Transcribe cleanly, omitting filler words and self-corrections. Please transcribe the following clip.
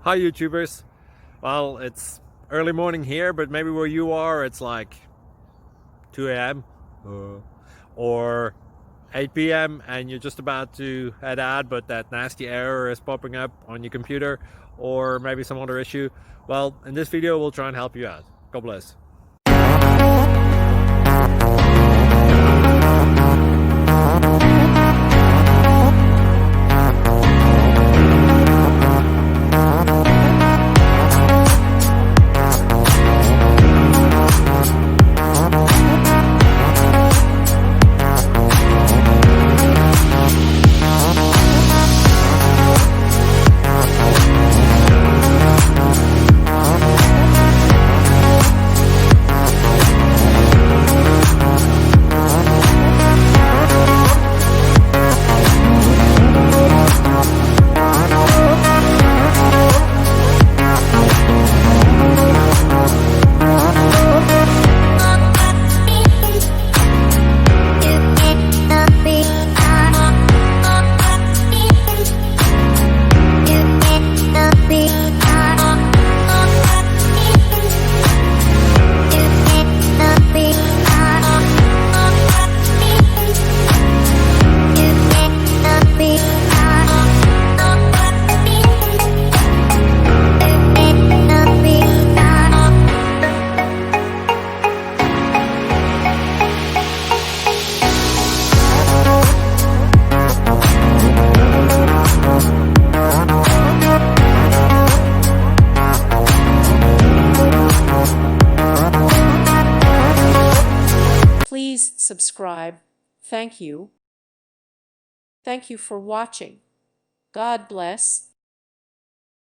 Hi YouTubers. Well, it's early morning here, but maybe where you are it's like 2 a.m. or 8 p.m. and you're just about to head out, but that nasty error is popping up on your computer, or maybe some other issue. Well, in this video we'll try and help you out. God bless. Please subscribe. Thank you. Thank you for watching. God bless.